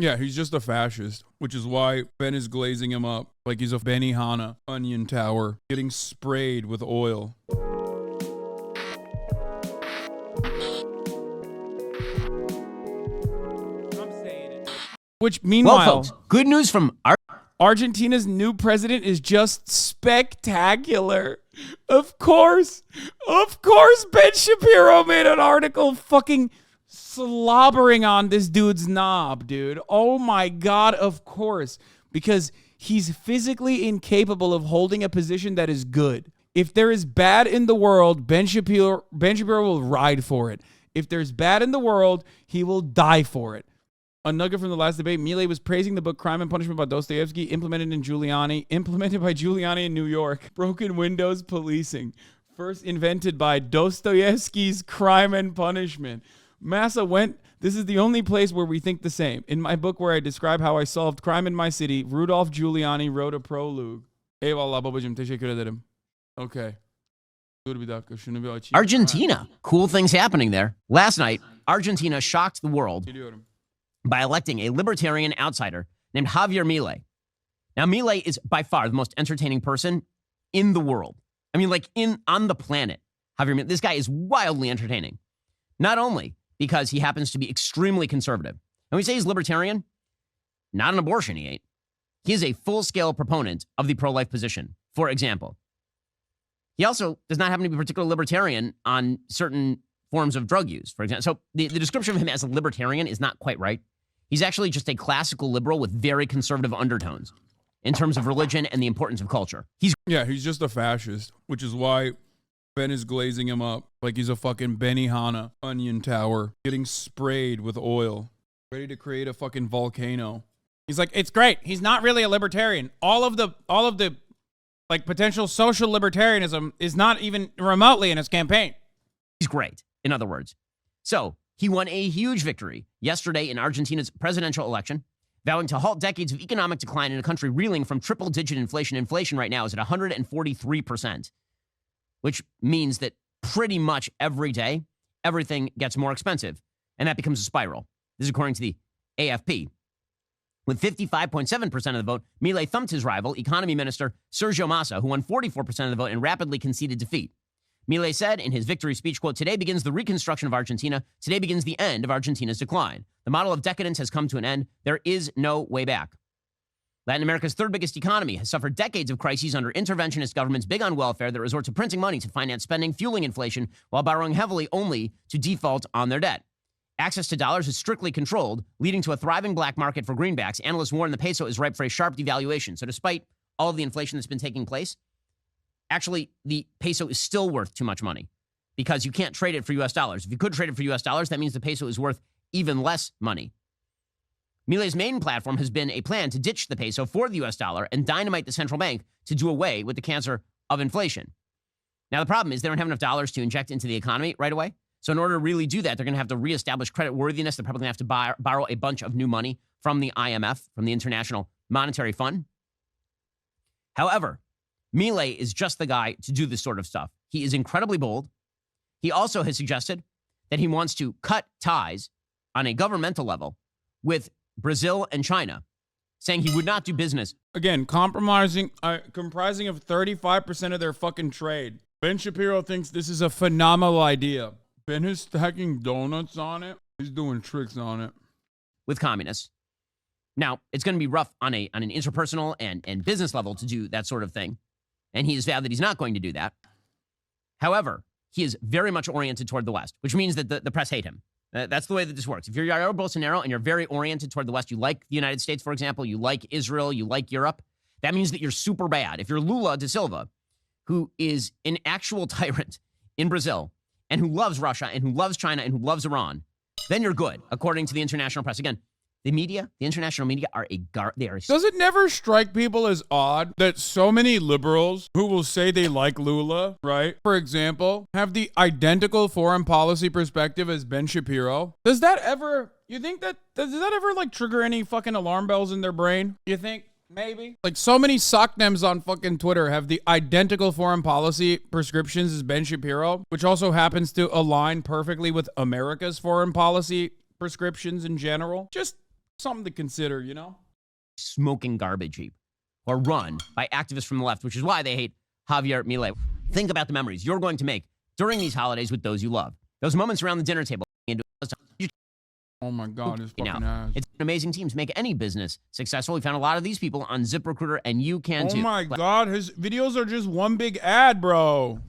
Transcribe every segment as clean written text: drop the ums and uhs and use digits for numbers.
Yeah, he's just a fascist, which is why Ben is glazing him up like he's a Benihana onion tower getting sprayed with oil. Which, meanwhile, well, folks, good news from Argentina's new president is just spectacular. Of course, Ben Shapiro made an article fucking slobbering on this dude's knob, dude. Oh my God, of course. Because he's physically incapable of holding a position that is good. If there is bad in the world, Ben Shapiro will ride for it. If there's bad in the world, he will die for it. A nugget from the last debate, Milei was praising the book Crime and Punishment by Dostoevsky, implemented by Giuliani in New York. Broken windows policing. First invented by Dostoevsky's Crime and Punishment. Massa went, this is the only place where we think the same. In my book where I describe how I solved crime in my city, Rudolph Giuliani wrote a prologue. Eyvallah babacım, teşekkür ederim. Okay. Argentina. Cool things happening there. Last night, Argentina shocked the world by electing a libertarian outsider named Javier Milei. Now, Milei is by far the most entertaining person in the world. I mean, like on the planet. Javier Milei, this guy is wildly entertaining. Not only because he happens to be extremely conservative. And we say he's libertarian, not an abortion he ain't. He is a full-scale proponent of the pro-life position, for example. He also does not happen to be particularly libertarian on certain forms of drug use, for example. So the description of him as a libertarian is not quite right. He's actually just a classical liberal with very conservative undertones in terms of religion and the importance of culture. He's just a fascist, which is why Ben is glazing him up like he's a fucking Benihana onion tower getting sprayed with oil, ready to create a fucking volcano. He's like, it's great. He's not really a libertarian. All of the like potential social libertarianism is not even remotely in his campaign. He's great, in other words. So he won a huge victory yesterday in Argentina's presidential election, vowing to halt decades of economic decline in a country reeling from triple-digit inflation. Inflation right now is at 143%, which means that pretty much every day, everything gets more expensive, and that becomes a spiral. This is according to the AFP. With 55.7% of the vote, Milei thumped his rival, economy minister Sergio Massa, who won 44% of the vote and rapidly conceded defeat. Milei said in his victory speech, quote, "Today begins the reconstruction of Argentina. Today begins the end of Argentina's decline. The model of decadence has come to an end. There is no way back." Latin America's third biggest economy has suffered decades of crises under interventionist governments big on welfare that resort to printing money to finance spending, fueling inflation, while borrowing heavily only to default on their debt. Access to dollars is strictly controlled, leading to a thriving black market for greenbacks. Analysts warn the peso is ripe for a sharp devaluation. So despite all of the inflation that's been taking place, actually, the peso is still worth too much money because you can't trade it for U.S. dollars. If you could trade it for U.S. dollars, that means the peso is worth even less money. Milei's main platform has been a plan to ditch the peso for the U.S. dollar and dynamite the central bank to do away with the cancer of inflation. Now, the problem is they don't have enough dollars to inject into the economy right away. So in order to really do that, they're going to have to reestablish credit worthiness. They're probably going to have to borrow a bunch of new money from the IMF, from the International Monetary Fund. However, Milei is just the guy to do this sort of stuff. He is incredibly bold. He also has suggested that he wants to cut ties on a governmental level with Brazil and China, saying he would not do business. Again, comprising of 35% of their fucking trade. Ben Shapiro thinks this is a phenomenal idea. Ben is stacking donuts on it. He's doing tricks on it. With communists. Now, it's going to be rough on an interpersonal and business level to do that sort of thing. And he has vowed that he's not going to do that. However, he is very much oriented toward the West, which means that the press hate him. That's the way that this works. If you're Jair Bolsonaro and you're very oriented toward the West, you like the United States, for example, you like Israel, you like Europe, that means that you're super bad. If you're Lula da Silva, who is an actual tyrant in Brazil, and who loves Russia, and who loves China, and who loves Iran, then you're good, according to the international press. Again, the media, the international media are Does it never strike people as odd that so many liberals who will say they like Lula, right, for example, have the identical foreign policy perspective as Ben Shapiro? Does that ever like trigger any fucking alarm bells in their brain? You think? Maybe. Like so many socknems on fucking Twitter have the identical foreign policy prescriptions as Ben Shapiro, which also happens to align perfectly with America's foreign policy prescriptions in general. Just something to consider, you know? Smoking garbage heap or run by activists from the left, which is why they hate Javier Milei. Think about the memories you're going to make during these holidays with those you love. Those moments around the dinner table. Oh my God, his fucking ass. It's an amazing team to make any business successful. We found a lot of these people on ZipRecruiter, and you can too. Oh my God, his videos are just one big ad, bro.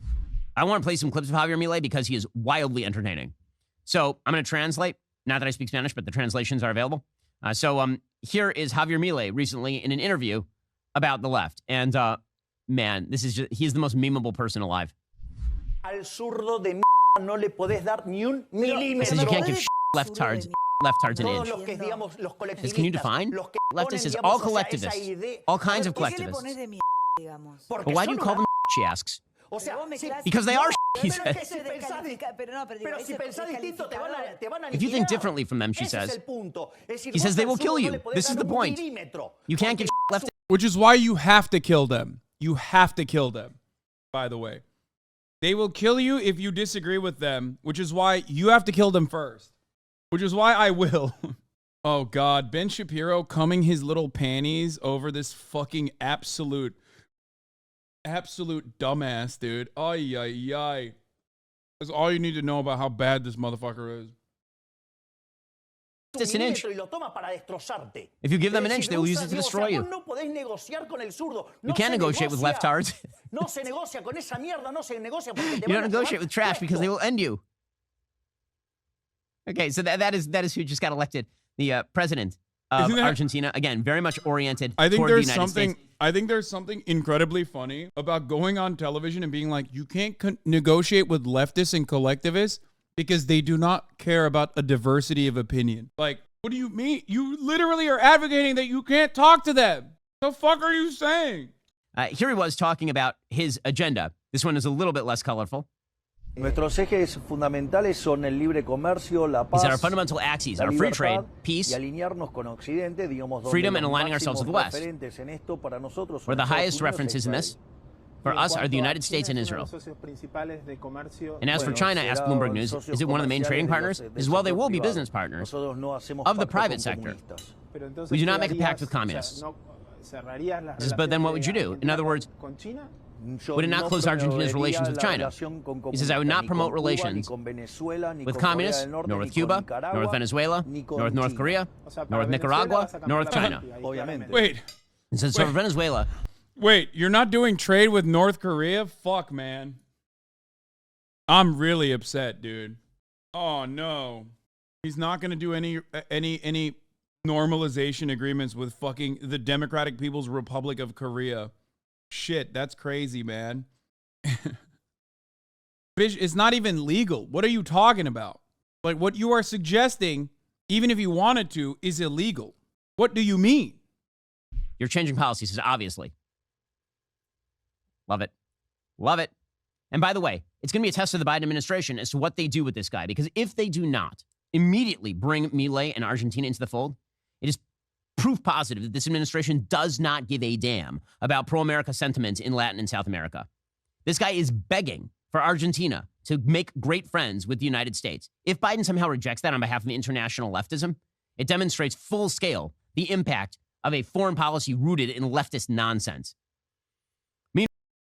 I want to play some clips of Javier Milei because he is wildly entertaining. So I'm going to translate. Not that I speak Spanish, but the translations are available. Here is Javier Milei recently in an interview about the left. And man, he's the most memeable person alive. Al zurdo de no le podés dar ni un milímetro. He says you can't give leftards an inch. Says, can you define? Leftist is all collectivists, all kinds of collectivists. But why do you call them she asks? Because they are he says. If you think differently from them, she says, he says they will kill you. This is the point. You can't give left. Which is why you have to kill them. You have to kill them, by the way. They will kill you if you disagree with them, which is why you have to kill them first. Which is why I will. Oh, God. Ben Shapiro combing his little panties over this fucking absolute dumbass, dude. Ay, ay, ay. That's all you need to know about how bad this motherfucker is. It's an inch. If you give them an inch, they will use it to destroy you. You can't negotiate with leftards. You don't negotiate with trash because they will end you. Okay, so that is who just got elected, the president of Argentina. Again, very much oriented toward the United States. I think there's something incredibly funny about going on television and being like, you can't negotiate with leftists and collectivists because they do not care about a diversity of opinion. Like, what do you mean? You literally are advocating that you can't talk to them. The fuck are you saying? Here he was talking about his agenda. This one is a little bit less colorful. Nuestros ejes fundamentales son el libre comercio, la paz, our fundamental axes are free trade, peace, freedom, and aligning ourselves with the West. Where the highest references in this, for us, are the United States and Israel. And as for China, asked Bloomberg News, is it one of the main trading partners? As well, they will be business partners of the private sector. We do not make a pact with communists. But then what would you do? In other words, would it not close Argentina's relations with China? He says, I would not promote relations with communists, nor with Cuba, nor with Venezuela, nor with North Korea, nor with Nicaragua, nor with China. Wait. He says, so for Venezuela. Wait, you're not doing trade with North Korea? Fuck, man. I'm really upset, dude. Oh, no. He's not going to do any normalization agreements with fucking the Democratic People's Republic of Korea. Shit, that's crazy, man. Bitch, it's not even legal. What are you talking about? Like, what you are suggesting, even if you wanted to, is illegal. What do you mean? You're changing policy, says obviously. Love it. Love it. And by the way, it's going to be a test of the Biden administration as to what they do with this guy. Because if they do not immediately bring Milei and Argentina into the fold, it is proof positive that this administration does not give a damn about pro-America sentiments in Latin and South America. This guy is begging for Argentina to make great friends with the United States. If Biden somehow rejects that on behalf of international leftism, it demonstrates full scale the impact of a foreign policy rooted in leftist nonsense.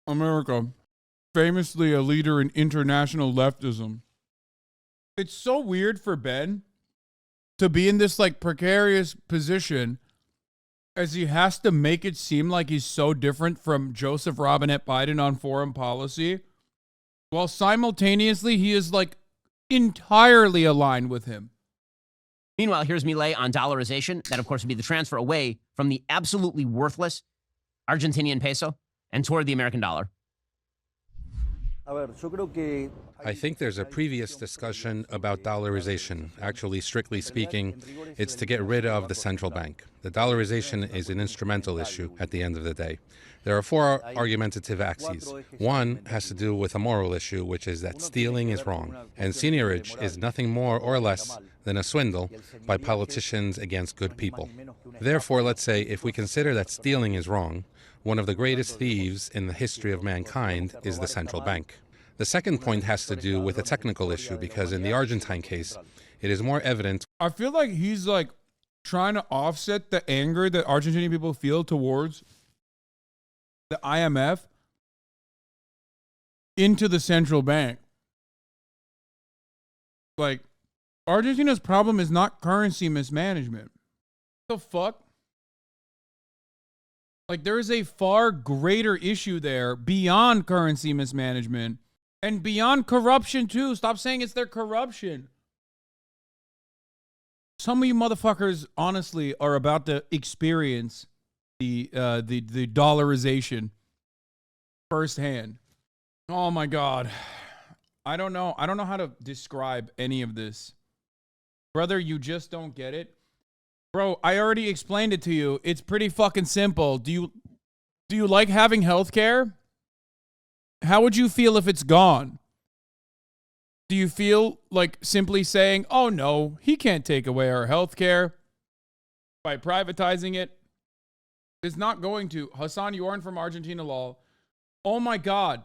America, famously a leader in international leftism. It's so weird for Ben to be in this like precarious position as he has to make it seem like he's so different from Joseph Robinette Biden on foreign policy, while simultaneously he is like entirely aligned with him. Meanwhile, here's Milei on dollarization. That, of course, would be the transfer away from the absolutely worthless Argentinian peso and toward the American dollar. I think there's a previous discussion about dollarization. Actually, strictly speaking, it's to get rid of the central bank. The dollarization is an instrumental issue at the end of the day. There are four argumentative axes. One has to do with a moral issue, which is that stealing is wrong, and seigniorage is nothing more or less than a swindle by politicians against good people. Therefore, let's say if we consider that stealing is wrong, one of the greatest thieves in the history of mankind is the central bank. The second point has to do with a technical issue, because in the Argentine case, it is more evident. I feel like he's like trying to offset the anger that Argentinian people feel towards the IMF into the central bank. Like, Argentina's problem is not currency mismanagement. What the fuck? Like, there is a far greater issue there beyond currency mismanagement and beyond corruption, too. Stop saying it's their corruption. Some of you motherfuckers, honestly, are about to experience the dollarization firsthand. Oh, my God. I don't know how to describe any of this. Brother, you just don't get it. Bro, I already explained it to you. It's pretty fucking simple. Do you like having health care? How would you feel if it's gone? Do you feel like simply saying, oh no, he can't take away our health care by privatizing it? It's not going to. Hasan, you aren't from Argentina law. Oh my God.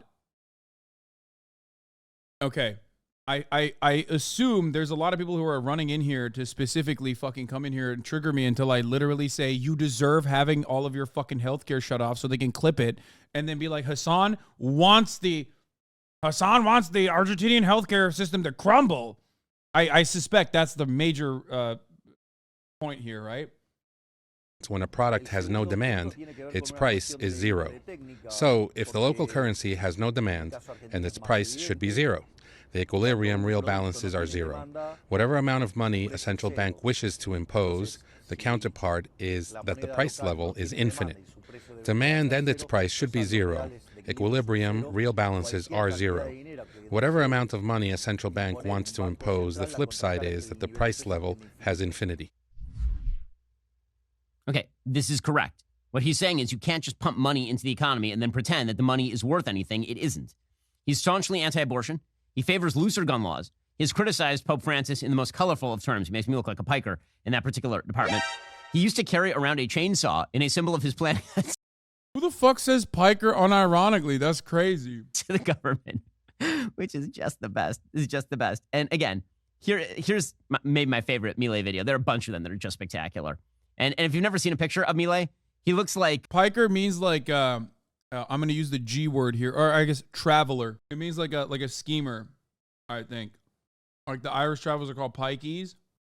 Okay. I assume there's a lot of people who are running in here to specifically fucking come in here and trigger me until I literally say you deserve having all of your fucking healthcare shut off so they can clip it and then be like, Hasan wants the Argentinian healthcare system to crumble. I suspect that's the major point here, right? When a product has no demand, its price is zero. So if the local currency has no demand, and its price should be zero. The equilibrium real balances are zero. Whatever amount of money a central bank wishes to impose, the counterpart is that the price level is infinite. Demand and its price should be zero. Equilibrium real balances are zero. Whatever amount of money a central bank wants to impose, the flip side is that the price level has infinity. Okay, this is correct. What he's saying is you can't just pump money into the economy and then pretend that the money is worth anything. It isn't. He's staunchly anti-abortion. He favors looser gun laws. He has criticized Pope Francis in the most colorful of terms. He makes me look like a piker in that particular department. He used to carry around a chainsaw in a symbol of his plan Who the fuck says piker unironically? That's crazy. to the government, which is just the best. This is just the best. And again, here's maybe my favorite Milei video. There are a bunch of them that are just spectacular. And if you've never seen a picture of Milei, he looks like... Piker means like... I'm going to use the G word here, or I guess traveler. It means like a schemer, I think. Like the Irish travelers are called pikeys.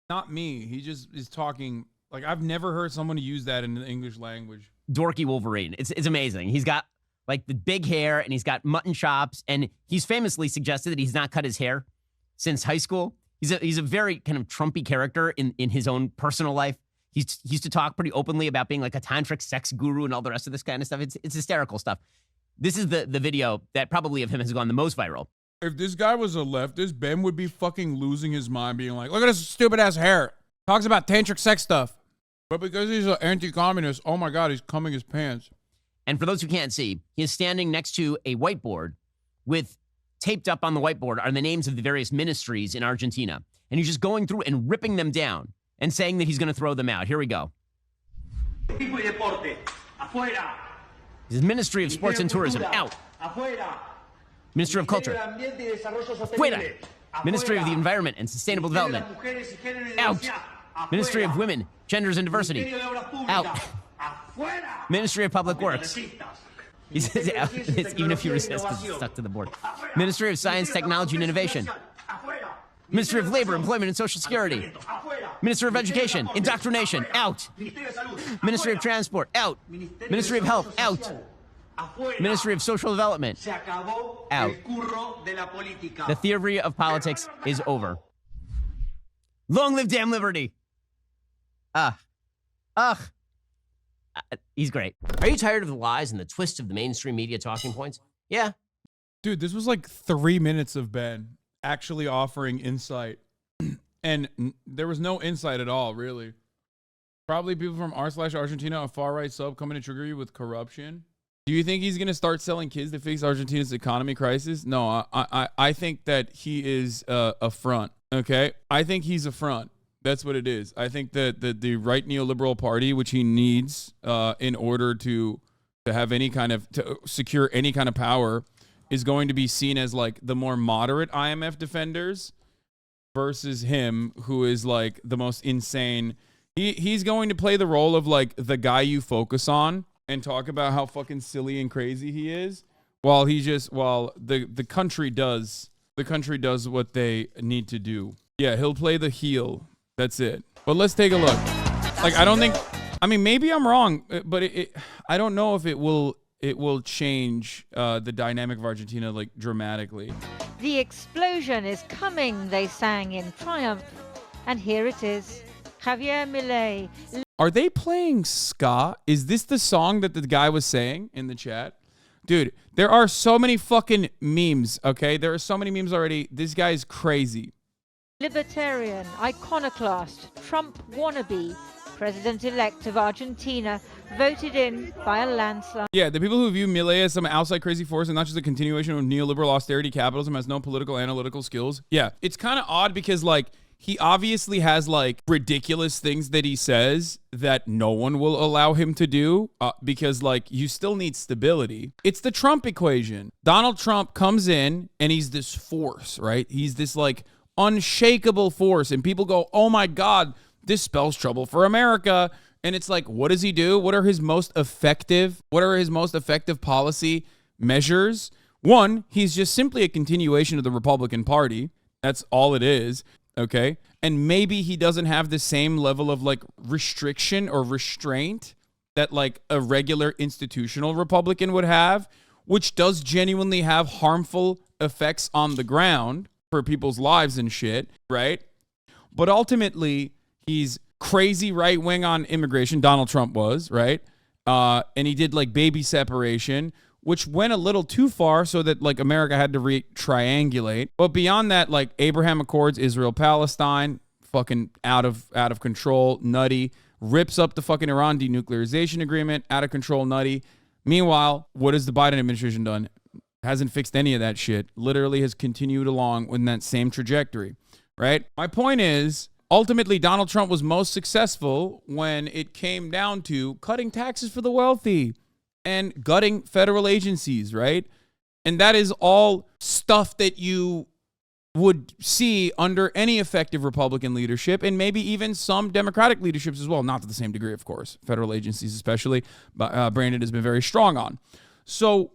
Not me. He just is talking, like I've never heard someone use that in the English language. Dorky Wolverine. It's amazing. He's got like the big hair and he's got mutton chops, and he's famously suggested that he's not cut his hair since high school. He's a very kind of Trumpy character in his own personal life. He used to talk pretty openly about being like a tantric sex guru and all the rest of this kind of stuff. It's hysterical stuff. This is the video that probably of him has gone the most viral. If this guy was a leftist, Ben would be fucking losing his mind being like, look at his stupid ass hair. Talks about tantric sex stuff. But because he's an anti-communist, oh my God, he's cumming his pants. And for those who can't see, he is standing next to a whiteboard with taped up on the whiteboard are the names of the various ministries in Argentina. And he's just going through and ripping them down and saying that he's going to throw them out. Here we go. His Ministry of Sports and Tourism, out. Ministry of Culture, fuera. Ministry of the Environment and Sustainable Development, out. Ministry of Women, Genders and Diversity, out. Ministry of Public Works. He says out, even if you resist, it's stuck to the board. Ministry of Science, Technology and Innovation. Ministry of Labor, Employment and Social Security. Ministry of Education, Indoctrination, out. Ministry of Transport, out. Ministry of Health, out. Ministry of Social Development, out. The theory of politics is over. Long live damn liberty. He's great. Are you tired of the lies and the twist of the mainstream media talking points? Yeah. Dude, this was like 3 minutes of Ben actually offering insight. And there was no insight at all, really. Probably people from r/Argentina, a far-right sub, coming to trigger you with corruption. Do you think he's going to start selling kids to fix Argentina's economy crisis? No, I think that he is a front, okay? I think he's a front. That's what it is. I think that the right neoliberal party, which he needs in order to have any kind of, to secure any kind of power, is going to be seen as like the more moderate IMF defenders versus him, who is like the most insane. He's going to play the role of like the guy you focus on and talk about how fucking silly and crazy he is, while the country does what they need to do. Yeah, he'll play the heel. That's it. But let's take a look. Like, I mean, maybe I'm wrong, but I don't know if it will change the dynamic of Argentina like dramatically. The explosion is coming, they sang in triumph. And here it is. Javier Milei. Are they playing ska? Is this the song that the guy was saying in the chat? Dude, there are so many fucking memes, okay? There are so many memes already. This guy is crazy. Libertarian, iconoclast, Trump wannabe, president-elect of Argentina, voted in by a landslide. Yeah, the people who view Milei as some outside crazy force and not just a continuation of neoliberal austerity capitalism has no political analytical skills. Yeah, it's kind of odd because, like, he obviously has, like, ridiculous things that he says that no one will allow him to do because, like, you still need stability. It's the Trump equation. Donald Trump comes in and he's this force, right? He's this, like, unshakable force. And people go, oh, my God, this spells trouble for America. And it's like, what does he do? What are his most effective policy measures? One, he's just simply a continuation of the Republican Party. That's all it is. Okay. And maybe he doesn't have the same level of like restriction or restraint that like a regular institutional Republican would have, which does genuinely have harmful effects on the ground for people's lives and shit. Right. But ultimately, he's crazy right wing on immigration. Donald Trump was, right. And he did like baby separation, which went a little too far so that like America had to triangulate. But beyond that, like Abraham Accords, Israel, Palestine, fucking out of control, nutty. Rips up the fucking Iran denuclearization agreement, out of control, nutty. Meanwhile, what has the Biden administration done? Hasn't fixed any of that shit. Literally has continued along with that same trajectory, right? My point is, ultimately, Donald Trump was most successful when it came down to cutting taxes for the wealthy and gutting federal agencies, right? And that is all stuff that you would see under any effective Republican leadership and maybe even some Democratic leaderships as well. Not to the same degree, of course. Federal agencies especially, Brandon has been very strong on. So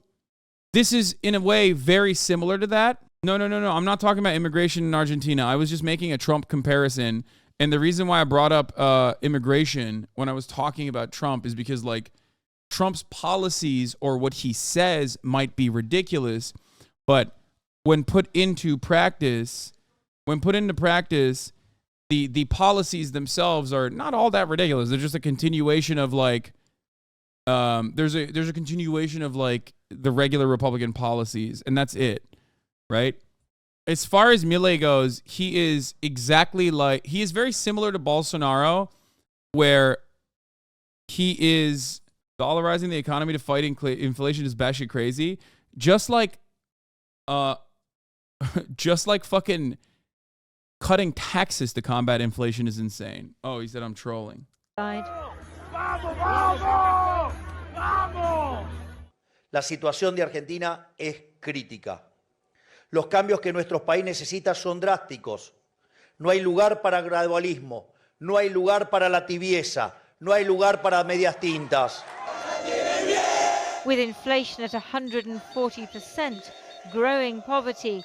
this is, in a way, very similar to that. No. I'm not talking about immigration in Argentina. I was just making a Trump comparison. And the reason why I brought up immigration when I was talking about Trump is because, like, Trump's policies or what he says might be ridiculous, but when put into practice, the policies themselves are not all that ridiculous. They're just a continuation of like, there's a continuation of like the regular Republican policies, and that's it, right? As far as Milei goes, he is very similar to Bolsonaro, where he is dollarizing the economy to fight inflation is batshit crazy. Just like fucking cutting taxes to combat inflation is insane. Oh, he said I'm trolling. La situación de Argentina es crítica. Los cambios que nuestro país necesita son drásticos. No hay lugar para gradualismo, no hay lugar para la tibieza, no hay lugar para medias tintas. With inflation at 140%, growing poverty,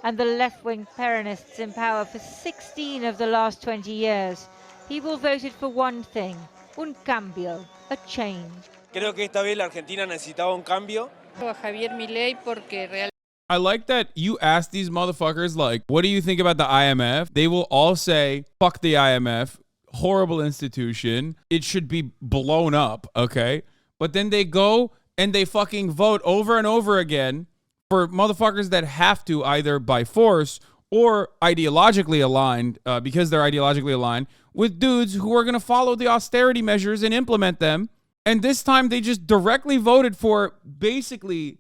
and the left-wing Peronists in power for 16 of the last 20 years, people voted for one thing, un cambio, a change. Creo que esta vez la Argentina necesitaba un cambio. Javier Milei porque realmente I like that you ask these motherfuckers, like, what do you think about the IMF? They will all say, fuck the IMF, horrible institution, it should be blown up, okay? But then they go and they fucking vote over and over again for motherfuckers that have to, either by force or ideologically aligned, because they're ideologically aligned, with dudes who are going to follow the austerity measures and implement them. And this time they just directly voted for basically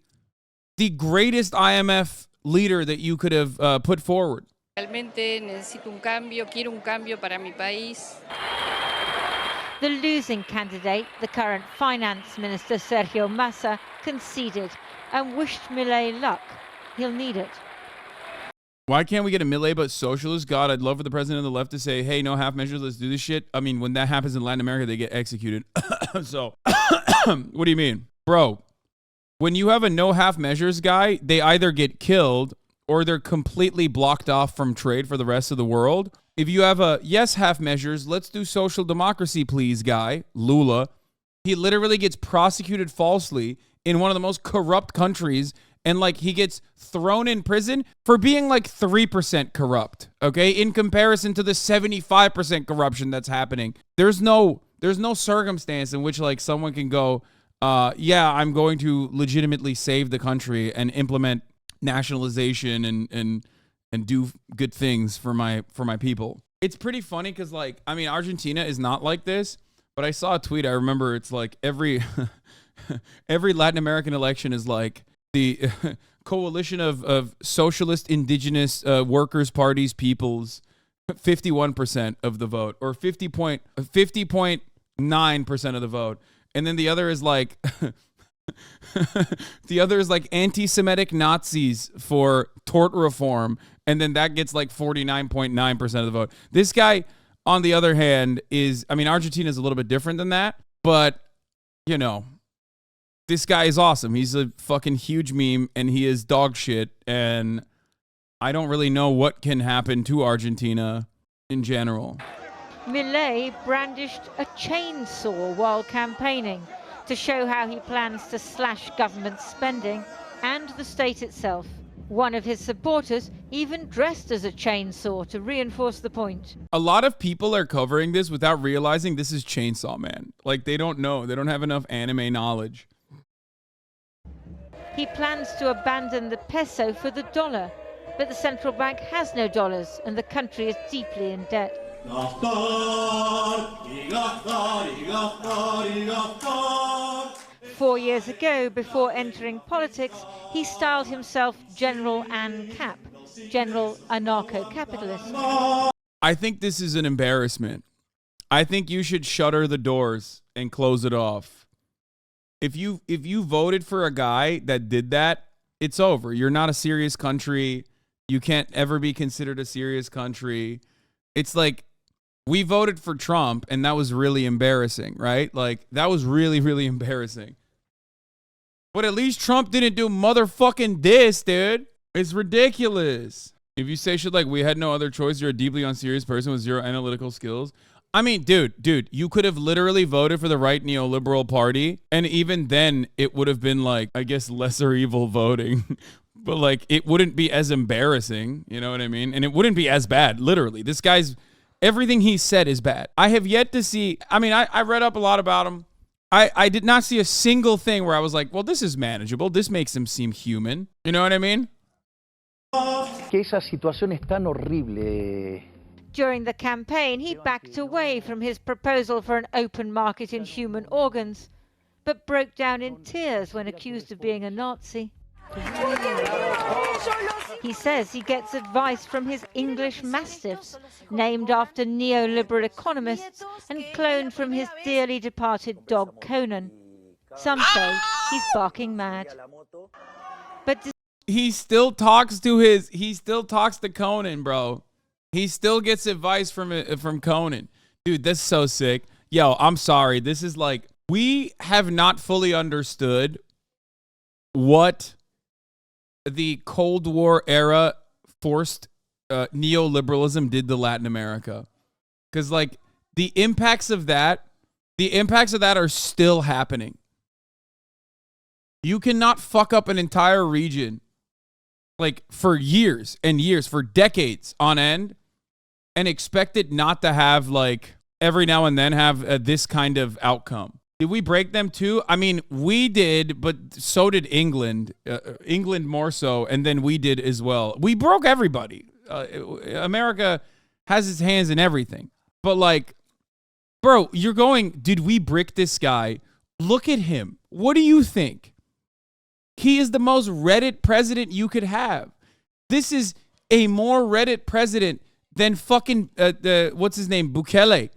the greatest IMF leader that you could have put forward. realmente necesito un cambio, quiero un cambio para mi país. The losing candidate, the current finance minister Sergio Massa, conceded and wished Milei luck. He'll need it. Why can't we get a Milei but socialist? God, I'd love for the president of the left to say, hey, no half measures, let's do this shit. I mean, when that happens in Latin America, they get executed. So, what do you mean? Bro, when you have a no half measures guy, they either get killed or they're completely blocked off from trade for the rest of the world. If you have a yes half measures, let's do social democracy, please guy, Lula, he literally gets prosecuted falsely in one of the most corrupt countries, and like he gets thrown in prison for being like 3% corrupt, okay? In comparison to the 75% corruption that's happening. There's no circumstance in which like someone can go, yeah, I'm going to legitimately save the country and implement nationalization and do good things for my people. It's pretty funny because like, I mean, Argentina is not like this, but I saw a tweet. I remember it's like every Latin American election is like the coalition of socialist, indigenous, workers' parties, peoples, 51% of the vote, or 50.9% of the vote. And then the other is like anti-Semitic Nazis for tort reform. And then that gets like 49.9% of the vote. This guy, on the other hand, is, I mean, Argentina is a little bit different than that, but, you know, this guy is awesome. He's a fucking huge meme, and he is dog shit, and I don't really know what can happen to Argentina in general. Milei brandished a chainsaw while campaigning to show how he plans to slash government spending and the state itself. One of his supporters even dressed as a chainsaw to reinforce the point. A lot of people are covering this without realizing this is Chainsaw Man. Like, they don't know. They don't have enough anime knowledge. He plans to abandon the peso for the dollar, but the central bank has no dollars and the country is deeply in debt. 4 years ago, before entering politics, he styled himself General ANCAP, General Anarcho-Capitalist. I think this is an embarrassment. I think you should shutter the doors and close it off. If you voted for a guy that did that, it's over. You're not a serious country. You can't ever be considered a serious country. It's like, we voted for Trump, and that was really embarrassing, right? Like, that was really, really embarrassing. But at least Trump didn't do motherfucking this, dude. It's ridiculous. If you say shit like, we had no other choice, you're a deeply unserious person with zero analytical skills. I mean, dude, you could have literally voted for the right neoliberal party, and even then, it would have been like, I guess, lesser evil voting. But like, it wouldn't be as embarrassing, you know what I mean? And it wouldn't be as bad, literally. This guy's, everything he said is bad. I have yet to see, I mean, I read up a lot about him. I did not see a single thing where I was like, well, this is manageable. This makes him seem human. You know what I mean? Que esa situación es tan horrible. During the campaign, he backed away from his proposal for an open market in human organs, but broke down in tears when accused of being a Nazi. He says he gets advice from his English mastiffs, named after neoliberal economists and cloned from his dearly departed dog Conan. Some say he's barking mad. But he still talks to Conan, bro. He still gets advice from Conan. Dude, that's so sick. Yo, I'm sorry. This is like, we have not fully understood what the Cold War era forced neoliberalism did to Latin America. Because like the impacts of that are still happening. You cannot fuck up an entire region like for years and years, for decades on end, and expect it not to have like every now and then have this kind of outcome. Did we break them too? I mean, we did, but so did England. England more so, and then we did as well. We broke everybody. America has its hands in everything. But like, bro, you're going, did we brick this guy? Look at him. What do you think? He is the most Reddit president you could have. This is a more Reddit president than fucking, what's his name? Bukele.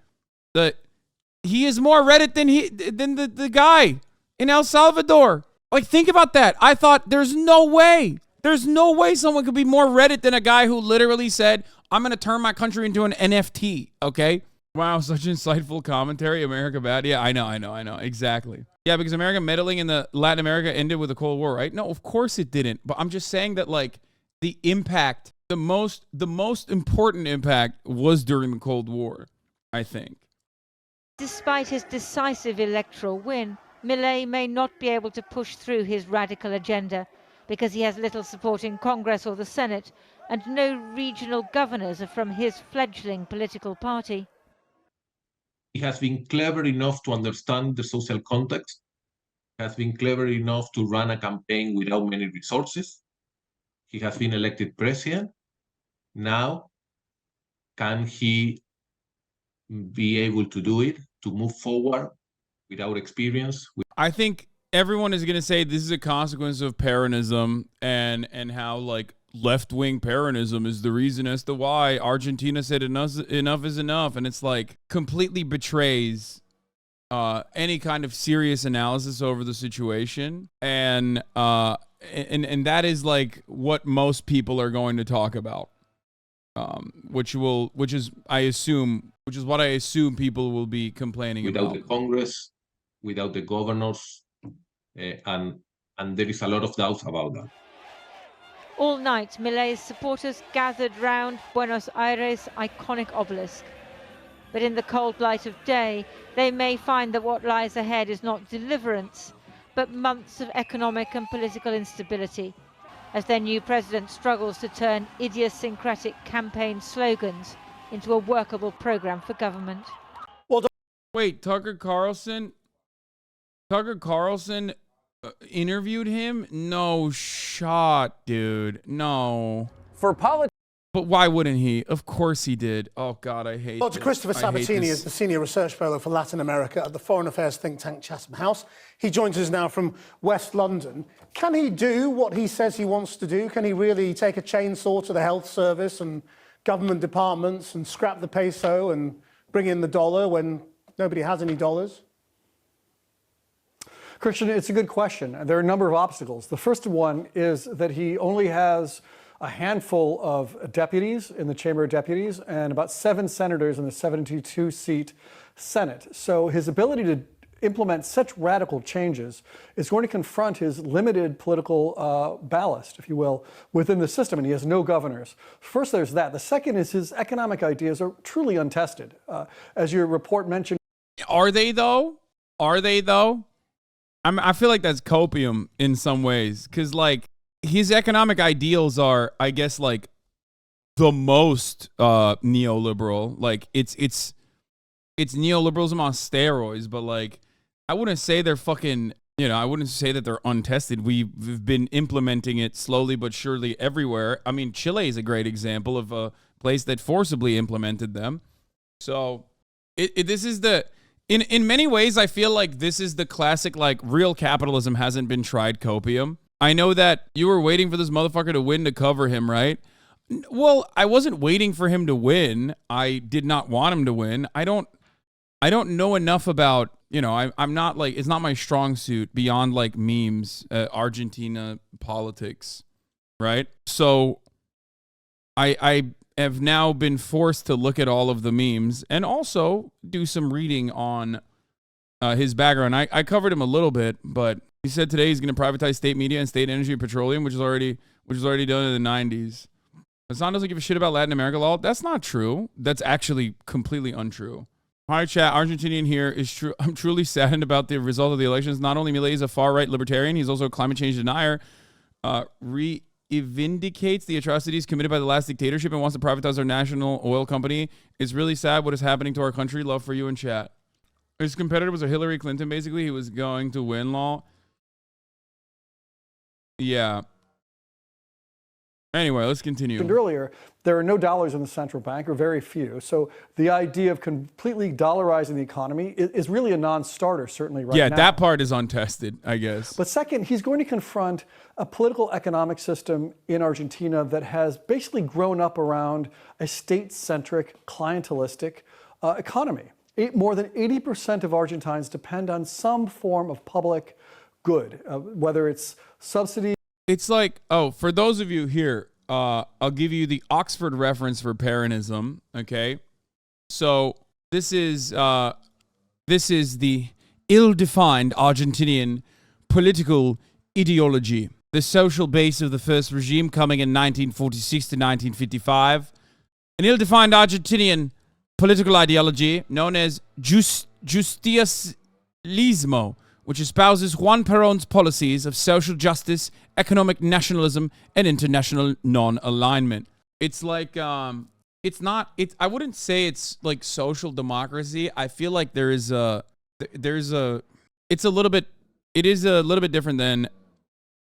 He is more Reddit than the guy in El Salvador. Like, think about that. I thought there's no way There's no way someone could be more Reddit than a guy who literally said, I'm going to turn my country into an NFT, okay? Wow, such insightful commentary. America bad. Yeah, I know. Exactly. Yeah, because America meddling in the Latin America ended with the Cold War, right? No, of course it didn't. But I'm just saying that, like, the impact, the most important impact was during the Cold War, I think. Despite his decisive electoral win, Milei may not be able to push through his radical agenda because he has little support in Congress or the Senate, and no regional governors are from his fledgling political party. He has been clever enough to understand the social context, has been clever enough to run a campaign without many resources. He has been elected president. Now, can he be able to do it, to move forward without experience? I think everyone is going to say this is a consequence of Peronism and how, like, left-wing Peronism is the reason as to why Argentina said enough is enough. And it's like completely betrays any kind of serious analysis over the situation. And that is like what most people are going to talk about. Which is what I assume people will be complaining about. Without the Congress, without the governors, and there is a lot of doubts about that. All night, Milei's supporters gathered round Buenos Aires' iconic obelisk. But in the cold light of day, they may find that what lies ahead is not deliverance, but months of economic and political instability, as their new president struggles to turn idiosyncratic campaign slogans into a workable program for government. Wait, Tucker Carlson interviewed him? No shot, dude. No. For politics. But why wouldn't he? Of course he did. Oh, God, I hate Dr. this. Christopher Sabatini is the Senior Research Fellow for Latin America at the Foreign Affairs think tank Chatham House. He joins us now from West London. Can he do what he says he wants to do? Can he really take a chainsaw to the health service and government departments and scrap the peso and bring in the dollar when nobody has any dollars? Christian, it's a good question. There are a number of obstacles. The first one is that he only has a handful of deputies in the Chamber of Deputies and about 7 senators in the 72-seat Senate. So his ability to implement such radical changes is going to confront his limited political ballast, if you will, within the system, and he has no governors. First, there's that. The second is his economic ideas are truly untested. As your report mentioned. Are they, though? I feel like that's copium in some ways, because, like, his economic ideals are, I guess, like, the most neoliberal. Like, it's neoliberalism on steroids, but, like, I wouldn't say they're fucking, I wouldn't say that they're untested. We've been implementing it slowly but surely everywhere. I mean, Chile is a great example of a place that forcibly implemented them. So this is in many ways, I feel like this is the classic, like, real capitalism hasn't been tried copium. I know that you were waiting for this motherfucker to win to cover him, right? Well, I wasn't waiting for him to win. I did not want him to win. I don't know enough about, I'm not, like, it's not my strong suit beyond, like, memes, Argentina politics, right? So I have now been forced to look at all of the memes and also do some reading on his background. I covered him a little bit, but he said today he's going to privatize state media and state energy and petroleum, which is already done in the 90s. Hasan doesn't give a shit about Latin America law. That's not true. That's actually completely untrue. Hi, chat. Argentinian here is true. I'm truly saddened about the result of the elections. Not only Milei is a far-right libertarian, he's also a climate change denier. Vindicates the atrocities committed by the last dictatorship and wants to privatize our national oil company. It's really sad what is happening to our country. Love for you in chat. His competitor was a Hillary Clinton, basically. He was going to win law. Yeah. Anyway, let's continue. Earlier, there are no dollars in the central bank, or very few. So the idea of completely dollarizing the economy is really a non-starter, certainly right now. Yeah, that part is untested, I guess. But second, he's going to confront a political economic system in Argentina that has basically grown up around a state-centric, clientelistic economy. More than 80% of Argentines depend on some form of public good, whether it's subsidies, It's like, oh, for those of you here, I'll give you the Oxford reference for Peronism. Okay, so this is the ill-defined Argentinian political ideology, the social base of the first regime coming in 1946 to 1955, an ill-defined Argentinian political ideology known as justicialismo, which espouses Juan Perón's policies of social justice, economic nationalism, and international non-alignment. It's like, I wouldn't say it's like social democracy. I feel like it is a little bit different than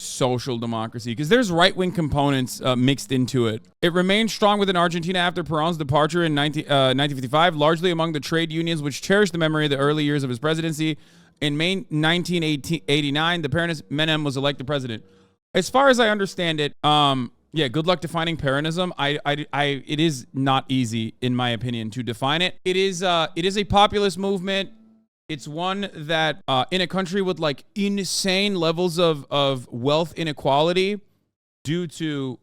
social democracy, because there's right-wing components mixed into it. It remained strong within Argentina after Perón's departure in 1955, largely among the trade unions, which cherished the memory of the early years of his presidency. In May 1989, the Peronist Menem was elected president. As far as I understand it, yeah, good luck defining Peronism. It is not easy, in my opinion, to define it. It is a populist movement. It's one that, in a country with like insane levels of wealth inequality due to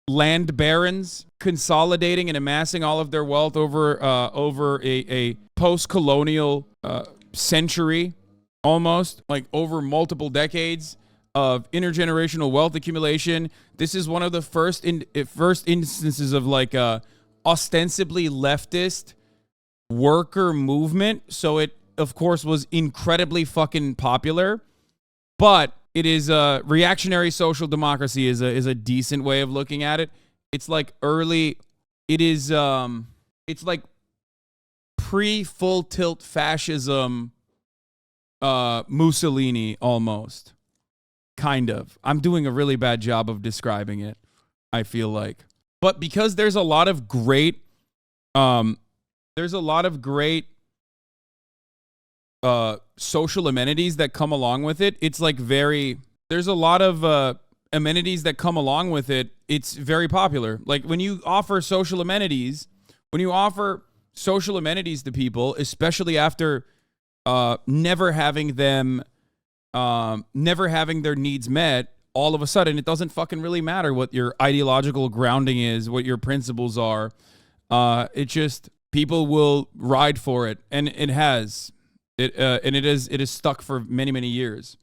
land barons consolidating and amassing all of their wealth over a post-colonial century, almost like over multiple decades of intergenerational wealth accumulation. This is one of the first instances of like ostensibly leftist worker movement. So it, of course, was incredibly fucking popular, but it is a reactionary social democracy is a decent way of looking at it. It's like it's like pre-full tilt fascism, Mussolini almost, kind of. I'm doing a really bad job of describing it, I feel like. But because there's a lot of great social amenities that come along with it. It's like there's a lot of amenities that come along with it. It's very popular. Like when you offer social amenities to people, especially after never having their needs met, all of a sudden it doesn't fucking really matter what your ideological grounding is, what your principles are. It just, people will ride for it, and it has. It is stuck for many, many years.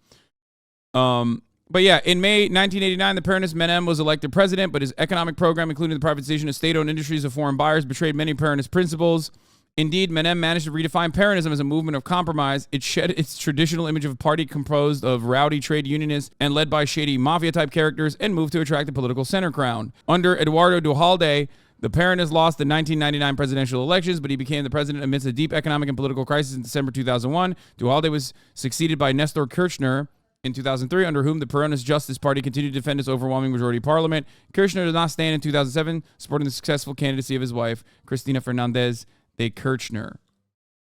But yeah, in May 1989, the Peronist Menem was elected president, but his economic program, including the privatization of state-owned industries of foreign buyers, betrayed many Peronist principles. Indeed, Menem managed to redefine Peronism as a movement of compromise. It shed its traditional image of a party composed of rowdy trade unionists and led by shady mafia-type characters, and moved to attract the political center crown. Under Eduardo Duhalde, the Peronists lost the 1999 presidential elections, but he became the president amidst a deep economic and political crisis in December 2001. Duhalde was succeeded by Nestor Kirchner in 2003, under whom the Peronist Justice Party continued to defend its overwhelming majority parliament. Kirchner did not stand in 2007, supporting the successful candidacy of his wife, Cristina Fernandez de Kirchner.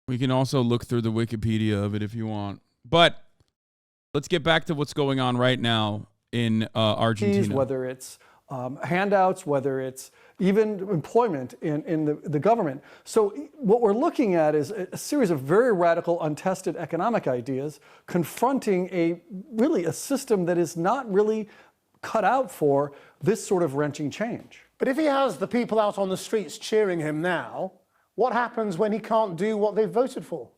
We can also look through the Wikipedia of it if you want. But let's get back to what's going on right now in Argentina. Whether it's handouts, whether it's even employment in the government. So what we're looking at is a series of very radical, untested economic ideas confronting a system that is not really cut out for this sort of wrenching change. But if he has the people out on the streets cheering him now, what happens when he can't do what they've voted for?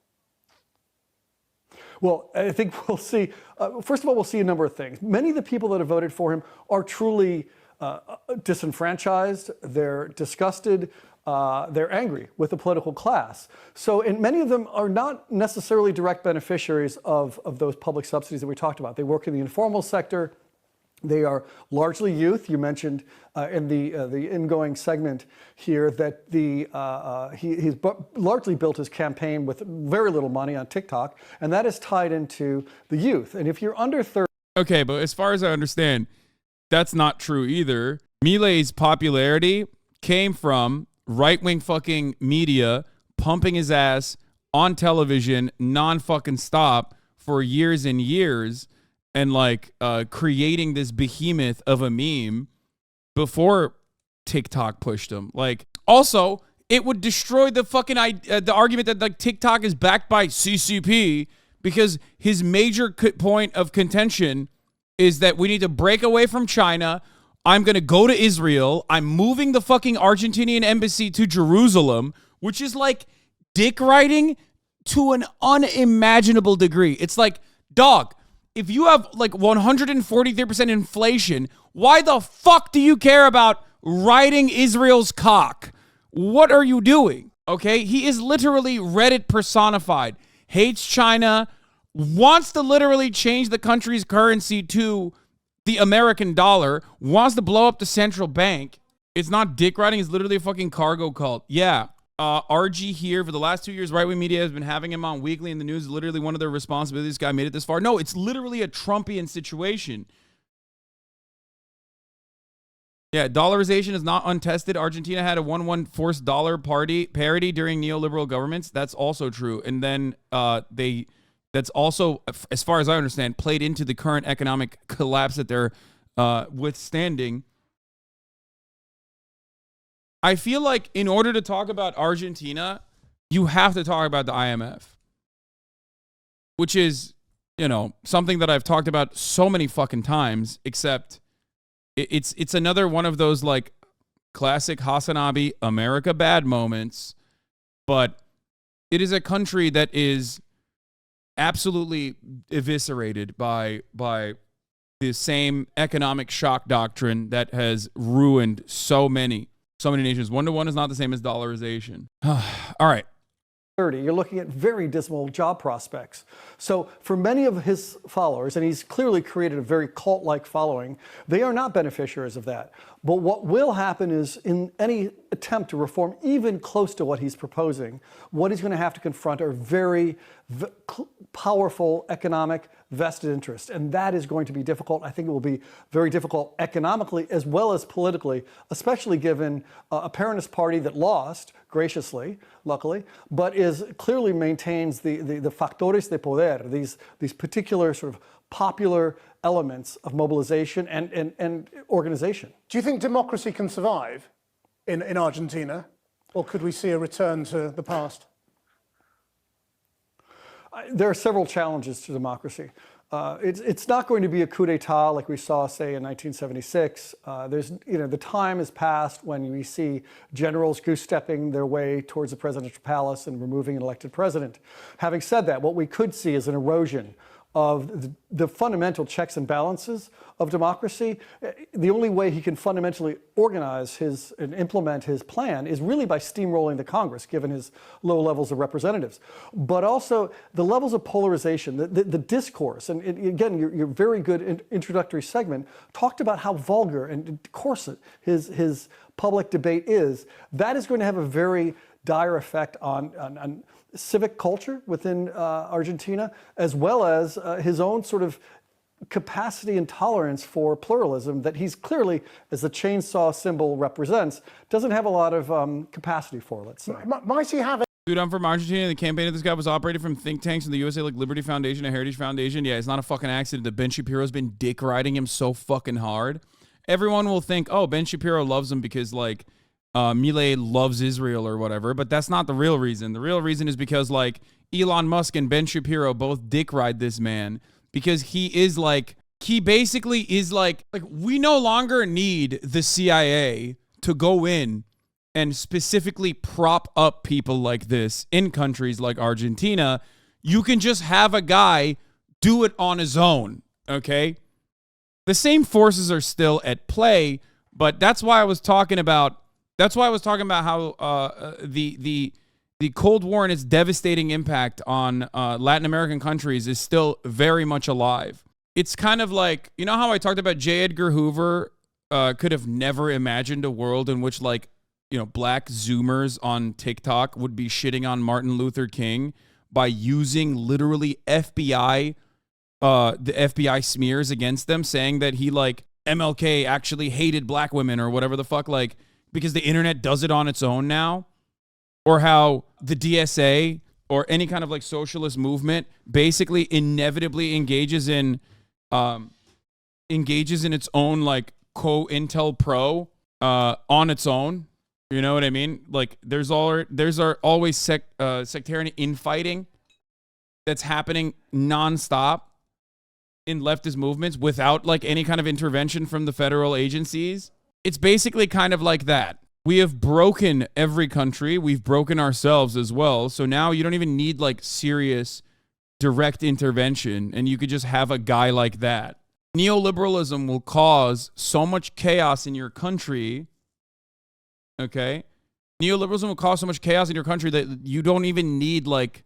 Well, I think we'll see, first of all, we'll see a number of things. Many of the people that have voted for him are truly disenfranchised, they're disgusted, they're angry with the political class. So, and many of them are not necessarily direct beneficiaries of those public subsidies that we talked about. They work in the informal sector. They are largely youth. You mentioned in the ingoing segment here that he's largely built his campaign with very little money on TikTok, and that is tied into the youth. And if you're under 30... Okay, but as far as I understand, that's not true either. Milei's popularity came from right-wing fucking media pumping his ass on television non-fucking stop for years and years, and like creating this behemoth of a meme before TikTok pushed him. Like, also, it would destroy the fucking the argument that like TikTok is backed by CCP, because his major point of contention is that we need to break away from China. I'm going to go to Israel. I'm moving the fucking Argentinian embassy to Jerusalem, which is like dick riding to an unimaginable degree. It's like, dog, if you have like 143% inflation, why the fuck do you care about riding Israel's cock? What are you doing? Okay, he is literally Reddit personified. Hates China, wants to literally change the country's currency to the American dollar, wants to blow up the central bank. It's not dick riding, it's literally a fucking cargo cult. Yeah. RG here for the last 2 years, right-wing media has been having him on weekly in the news. Literally one of their responsibilities. This guy made it this far. No, it's literally a Trumpian situation. Yeah, dollarization is not untested. Argentina had a 1-1 forced dollar parity during neoliberal governments. That's also true. And then that's also, as far as I understand, played into the current economic collapse that they're withstanding. I feel like in order to talk about Argentina, you have to talk about the IMF, which is, something that I've talked about so many fucking times, except it's another one of those like classic Hasanabi America bad moments, but it is a country that is absolutely eviscerated by the same economic shock doctrine that has ruined so many nations. 1-to-1 is not the same as dollarization. All right. You're looking at very dismal job prospects. So for many of his followers, and he's clearly created a very cult-like following, they are not beneficiaries of that. But what will happen is, in any attempt to reform even close to what he's proposing, what he's going to have to confront are very powerful economic vested interests. And that is going to be difficult. I think it will be very difficult economically as well as politically, especially given a Peronist party that lost graciously, luckily, but clearly maintains the factores de poder, these particular sort of popular elements of mobilization and organization. Do you think democracy can survive in Argentina, or could we see a return to the past? There are several challenges to democracy. It's not going to be a coup d'etat like we saw, say, in 1976. The time has passed when we see generals goose-stepping their way towards the presidential palace and removing an elected president. Having said that, what we could see is an erosion of the fundamental checks and balances of democracy. The only way he can fundamentally organize and implement his plan is really by steamrolling the Congress, given his low levels of representatives. But also the levels of polarization, the discourse, and again, your very good introductory segment talked about how vulgar and coarse his public debate is. That is going to have a very dire effect on civic culture within Argentina, as well as his own sort of capacity and tolerance for pluralism that he's clearly, as the chainsaw symbol represents, doesn't have a lot of capacity for, let's say. Might he have Dude, I'm from Argentina. The campaign of this guy was operated from think tanks in the USA, like Liberty Foundation and Heritage Foundation. Yeah, it's not a fucking accident that Ben Shapiro's been dick riding him so fucking hard. Everyone will think, oh, Ben Shapiro loves him because, like, Milei loves Israel or whatever, but that's not the real reason. The real reason is because, like, Elon Musk and Ben Shapiro both dick ride this man because he basically is like we no longer need the CIA to go in and specifically prop up people like this in countries like Argentina. You can just have a guy do it on his own, okay? The same forces are still at play, but that's why I was talking about how the Cold War and its devastating impact on Latin American countries is still very much alive. It's kind of like, you know how I talked about J. Edgar Hoover could have never imagined a world in which, like, black Zoomers on TikTok would be shitting on Martin Luther King by using literally the FBI smears against them, saying that he, like, MLK actually hated black women or whatever the fuck, like, because the internet does it on its own now, or how the DSA or any kind of like socialist movement basically inevitably engages in its own like COINTELPRO on its own. You know what I mean? Like there's always sectarian infighting that's happening nonstop in leftist movements without like any kind of intervention from the federal agencies. It's basically kind of like that. We have broken every country. We've broken ourselves as well. So now you don't even need like serious direct intervention, and you could just have a guy like that. Neoliberalism will cause so much chaos in your country. Okay? Neoliberalism will cause so much chaos in your country that you don't even need like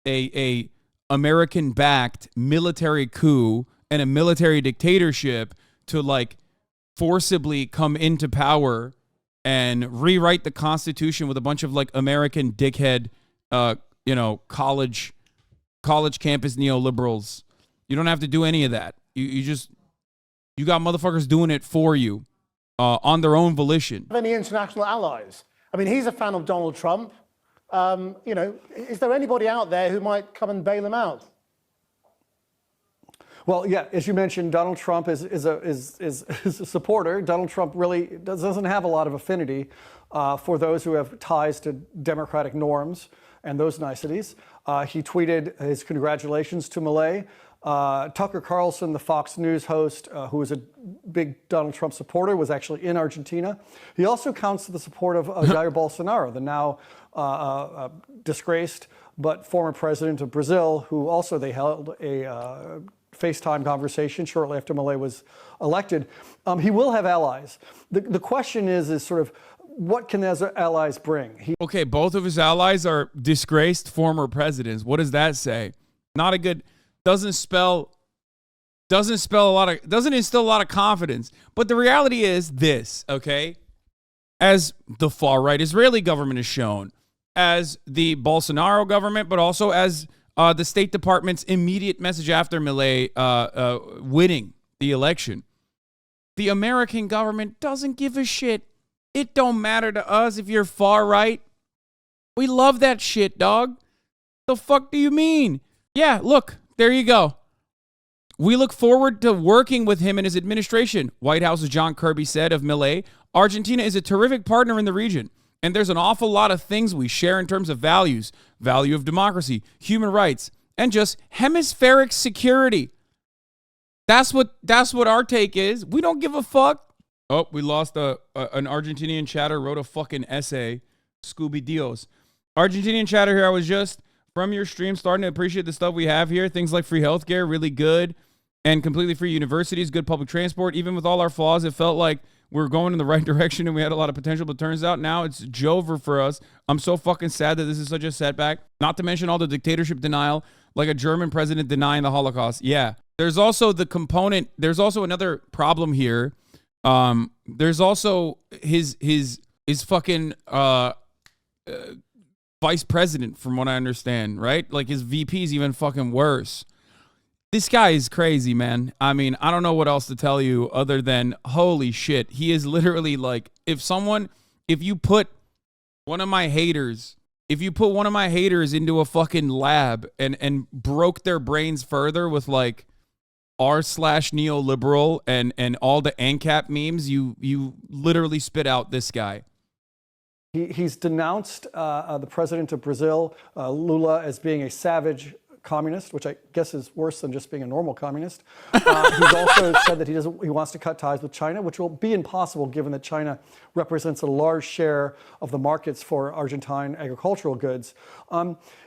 a American-backed military coup and a military dictatorship to like forcibly come into power and rewrite the Constitution with a bunch of like American dickhead, college campus neoliberals. You don't have to do any of that. You got motherfuckers doing it for you on their own volition. Any international allies? I mean, he's a fan of Donald Trump. Is there anybody out there who might come and bail him out? Well, yeah, as you mentioned, Donald Trump is a supporter. Donald Trump really doesn't have a lot of affinity for those who have ties to democratic norms and those niceties. He tweeted his congratulations to Milei. Tucker Carlson, the Fox News host, who is a big Donald Trump supporter, was actually in Argentina. He also counts to the support of Jair Bolsonaro, the now disgraced but former president of Brazil, who also they held a FaceTime conversation shortly after Milei was elected. He will have allies. The question is sort of, what can those allies bring? Okay, both of his allies are disgraced former presidents. What does that say? Not a good... Doesn't instill a lot of confidence. But the reality is this, okay? As the far-right Israeli government has shown, as the Bolsonaro government, but also as the State Department's immediate message after Milei winning the election. The American government doesn't give a shit. It don't matter to us if you're far-right. We love that shit, dog. The fuck do you mean? Yeah, look. There you go. We look forward to working with him and his administration. White House's John Kirby said of Milei, Argentina is a terrific partner in the region, and there's an awful lot of things we share in terms of values, value of democracy, human rights, and just hemispheric security. That's what our take is. We don't give a fuck. Oh, we lost an Argentinian chatter wrote a fucking essay. Scooby Dios. Argentinian chatter here. I was just from your stream starting to appreciate the stuff we have here. Things like free healthcare, really good, and completely free universities, good public transport. Even with all our flaws, it felt like we were going in the right direction and we had a lot of potential, but turns out now it's Jover for us. I'm so fucking sad that this is such a setback. Not to mention all the dictatorship denial, like a German president denying the Holocaust. Yeah. There's also the component. There's also another problem here. There's also his fucking vice president, from what I understand, right? Like his VP is even fucking worse. This guy is crazy, man. I mean, I don't know what else to tell you other than holy shit. He is literally like, if you put one of my haters into a fucking lab and broke their brains further with like r/neoliberal and all the ANCAP memes, you literally spit out this guy. He's denounced the president of Brazil, Lula, as being a savage communist, which I guess is worse than just being a normal communist. He's also said that he wants to cut ties with China, which will be impossible given that China represents a large share of the markets for Argentine agricultural goods.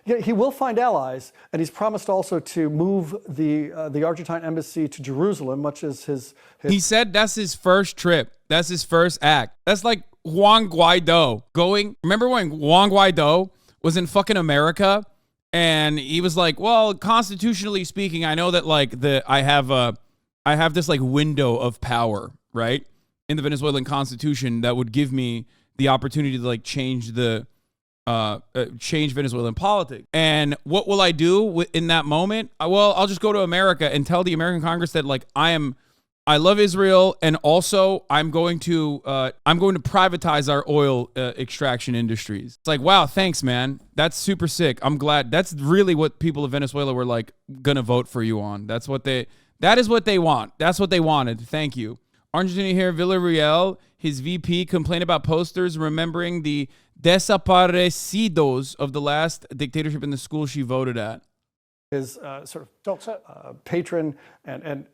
He will find allies, and he's promised also to move the Argentine embassy to Jerusalem, much as his... He said that's his first trip. That's his first act. That's like Juan Guaido going. Remember when Juan Guaido was in fucking America and he was like, well, constitutionally speaking, I know that like I have this like window of power, right, in the Venezuelan constitution that would give me the opportunity to like change Venezuelan politics. And what will I do in that moment? Well, I'll just go to America and tell the American Congress that like I love Israel, and also I'm going to privatize our oil extraction industries. It's like, wow, thanks, man. That's super sick. I'm glad. That's really what people of Venezuela were like gonna vote for you on. That is what they want. That's what they wanted. Thank you. Argentina here, Villarreal, his VP complained about posters remembering the desaparecidos of the last dictatorship in the school she voted at. his sort of patron, and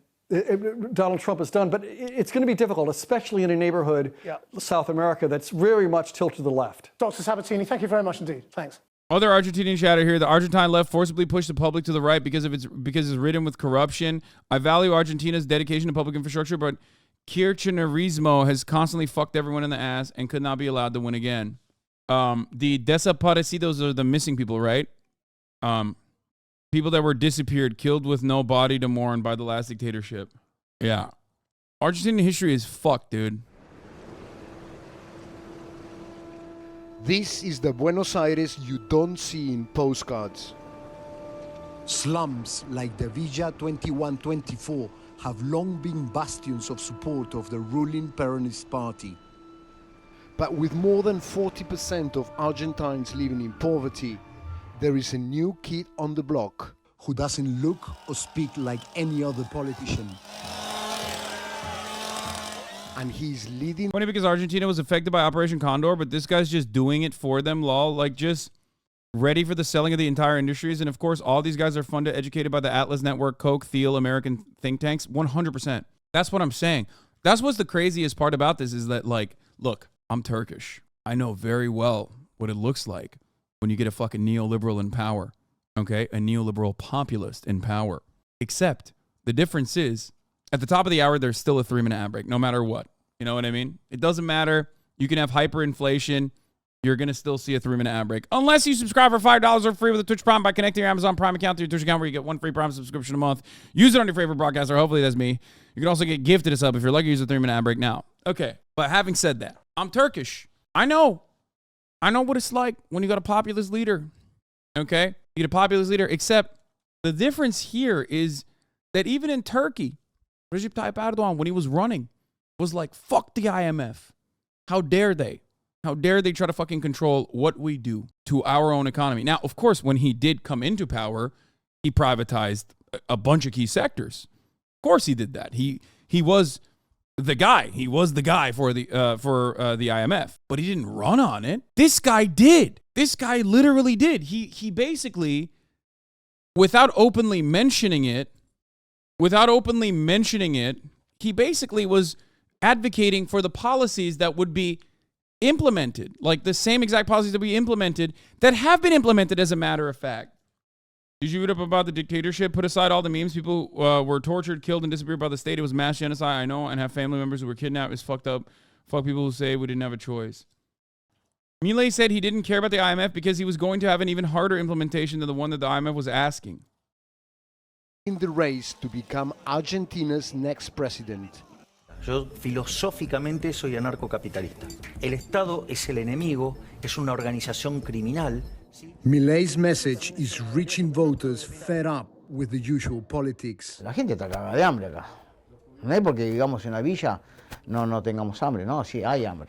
Donald Trump has done. But it's going to be difficult, especially in a neighborhood, South America, that's very much tilted to the left. Dr. Sabatini, thank you very much indeed. Thanks. Other Argentinian chatter here. The Argentine left forcibly pushed the public to the right because it's ridden with corruption. I value Argentina's dedication to public infrastructure, but Kirchnerismo has constantly fucked everyone in the ass and could not be allowed to win again. The desaparecidos are the missing people, right? People that were disappeared, killed with no body to mourn by the last dictatorship. Yeah. Argentinian history is fucked, dude. This is the Buenos Aires you don't see in postcards. Slums like the Villa 2124 have long been bastions of support of the ruling Peronist party. But with more than 40% of Argentines living in poverty, there is a new kid on the block who doesn't look or speak like any other politician. And he's leading. Funny because Argentina was affected by Operation Condor, but this guy's just doing it for them, lol. Like, just ready for the selling of the entire industries. And of course, all these guys are funded, educated by the Atlas Network, Koch, Thiel, American think tanks. 100%. That's what I'm saying. That's what's the craziest part about this is that, like, look, I'm Turkish. I know very well what it looks like when you get a fucking neoliberal in power. Okay? A neoliberal populist in power. Except the difference is, at the top of the hour, there's still a 3-minute ad break, no matter what. You know what I mean? It doesn't matter. You can have hyperinflation. You're going to still see a 3-minute ad break. Unless you subscribe for $5 or free with a Twitch Prime by connecting your Amazon Prime account to your Twitch account, where you get 1 free Prime subscription a month. Use it on your favorite broadcaster. Hopefully that's me. You can also get gifted a sub if you're lucky to use a 3-minute ad break now. Okay. But having said that, I'm Turkish. I know what it's like when you got a populist leader. Okay? You get a populist leader, except the difference here is that even in Turkey, Recep Tayyip Erdogan, when he was running, was like, fuck the IMF. How dare they? How dare they try to fucking control what we do to our own economy? Now, of course, when he did come into power, he privatized a bunch of key sectors. Of course he did that. He was the guy. He was the guy for the IMF, but he didn't run on it. This guy did. This guy literally did. He basically, without openly mentioning it, he basically was advocating for the policies that would be implemented, like the same exact policies that we implemented, that have been implemented as a matter of fact. Did you read up about the dictatorship? Put aside all the memes. People were tortured, killed, and disappeared by the state. It was mass genocide, I know, and have family members who were kidnapped. It's fucked up. Fuck people who say we didn't have a choice. Milei said he didn't care about the IMF because he was going to have an even harder implementation than the one that the IMF was asking. In the race to become Argentina's next president. Yo filosóficamente soy anarcocapitalista. El Estado es el enemigo, es una organización criminal. Milei's message is reaching voters fed up with the usual politics. La gente está cagada de hambre acá. No es porque vivamos en una villa no tengamos hambre, no, sí hay hambre.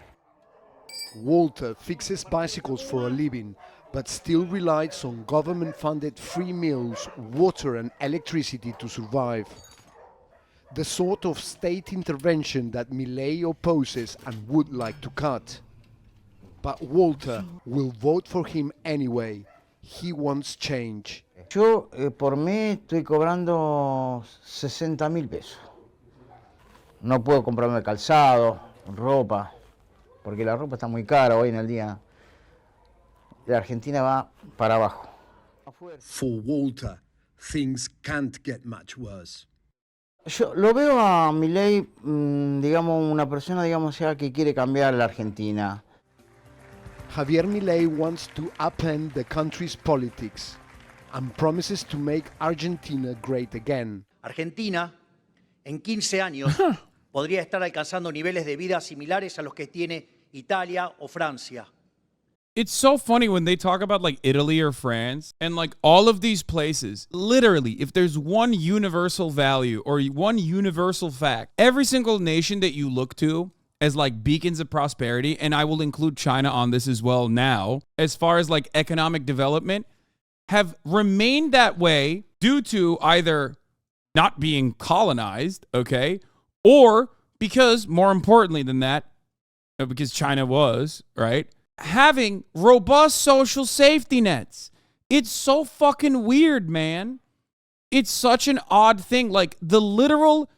Walter fixes bicycles for a living, but still relies on government-funded free meals, water and electricity to survive. The sort of state intervention that Milei opposes and would like to cut. But Walter will vote for him anyway. He wants change. Yo por mí estoy cobrando 60.000 pesos. No puedo comprarme calzado, ropa, porque la ropa está muy cara hoy en el día. La Argentina va para abajo. For Walter, things can't get much worse. Yo lo veo a Milei, digamos, una persona, digamos, ya que quiere cambiar la Argentina. Javier Milei wants to upend the country's politics and promises to make Argentina great again. Argentina, en 15 años, podría estar alcanzando niveles de vida similares a los que tiene Italia o Francia. It's so funny when they talk about like Italy or France and like all of these places, literally, if there's one universal value or one universal fact, every single nation that you look to as like beacons of prosperity, and I will include China on this as well now, as far as like economic development, have remained that way due to either not being colonized, okay, or because, more importantly than that, because China was, right, having robust social safety nets. It's so fucking weird, man. It's such an odd thing. Like, the literal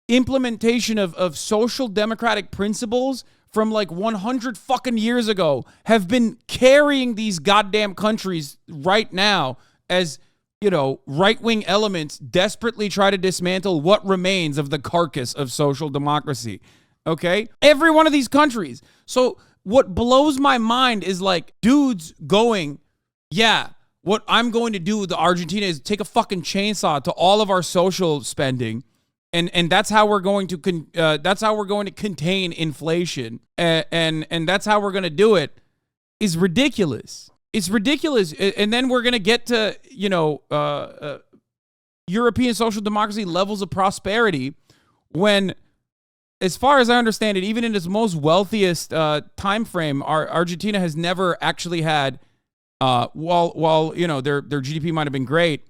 implementation of social democratic principles from like 100 fucking years ago have been carrying these goddamn countries right now as, you know, right-wing elements desperately try to dismantle what remains of the carcass of social democracy. Okay? Every one of these countries. So what blows my mind is like dudes going, yeah, what I'm going to do with Argentina is take a fucking chainsaw to all of our social spending, and that's how we're going to contain inflation, and that's how we're going to do it, is ridiculous. It's ridiculous. And then we're going to get to, you know, European social democracy levels of prosperity when, as far as I understand it, even in its most wealthiest time frame, Argentina has never actually had, while you know their GDP might have been great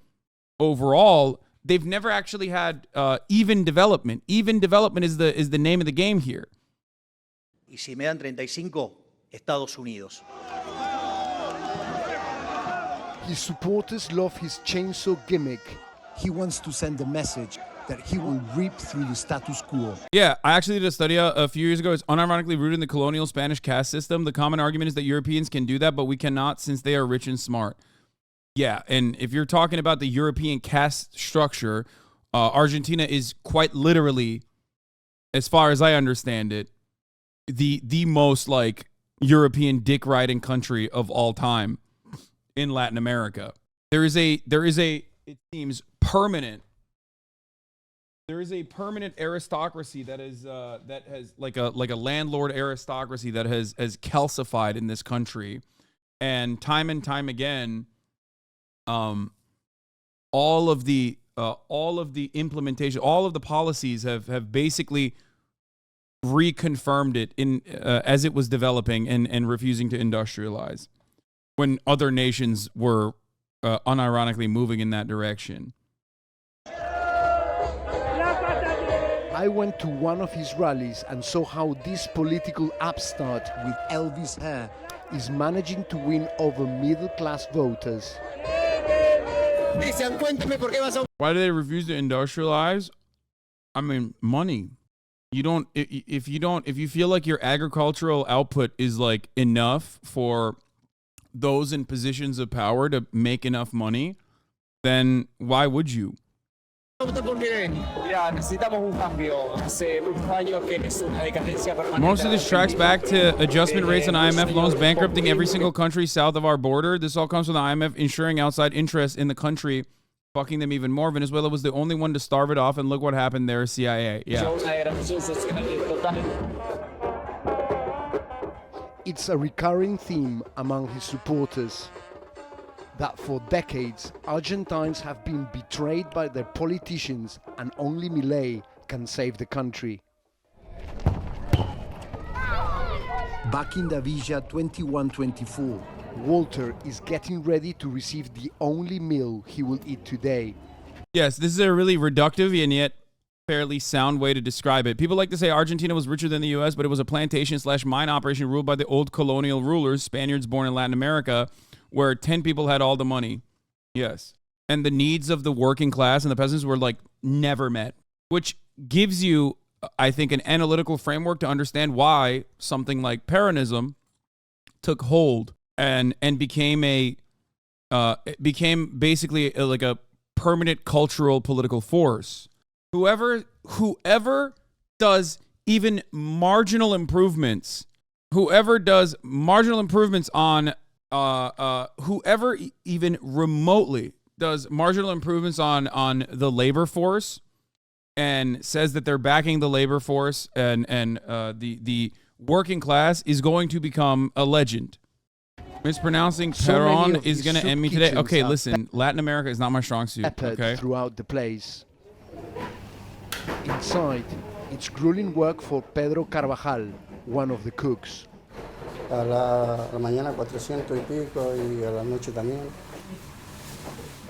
overall, they've never actually had even development. Even development is the name of the game here. Y si me dan 35, Estados Unidos. His supporters love his chainsaw gimmick. He wants to send a message that he will rip through the status quo. Yeah, I actually did a study a few years ago. It's unironically rooted in the colonial Spanish caste system. The common argument is that Europeans can do that, but we cannot since they are rich and smart. Yeah, and if you're talking about the European caste structure, Argentina is quite literally, as far as I understand it, the most like European dick riding country of all time in Latin America. There is a it seems permanent. There is a permanent aristocracy that is that has like a landlord aristocracy that has calcified in this country, and time again, all of the implementation, all of the policies have basically reconfirmed it in as it was developing and refusing to industrialize when other nations were unironically moving in that direction. I went to one of his rallies and saw how this political upstart with Elvis hair is managing to win over middle-class voters. Why do they refuse to industrialize? I mean, money. If you feel like your agricultural output is like enough for those in positions of power to make enough money, then why would you? Most of this tracks back to adjustment rates and IMF loans bankrupting every single country south of our border. This all comes from the IMF ensuring outside interest in the country, fucking them even more. Venezuela was the only one to starve it off, and look what happened there, CIA. Yeah. It's a recurring theme among his supporters that for decades, Argentines have been betrayed by their politicians and only Milei can save the country. Back in the Villa 2124, Walter is getting ready to receive the only meal he will eat today. Yes, this is a really reductive and yet fairly sound way to describe it. People like to say Argentina was richer than the U.S., but it was a plantation/mine operation ruled by the old colonial rulers, Spaniards born in Latin America, where 10 people had all the money. Yes. And the needs of the working class and the peasants were like never met, which gives you, I think, an analytical framework to understand why something like Peronism took hold and became basically like a permanent cultural political force. Whoever does even marginal improvements, whoever even remotely does marginal improvements on the labor force and says that they're backing the labor force and the working class is going to become a legend. Mispronouncing Peron is going to end me today. Okay, listen, Latin America is not my strong suit. Okay. Throughout the place. Inside, it's grueling work for Pedro Carvajal, one of the cooks. A la mañana 400 y pico y a la noche también.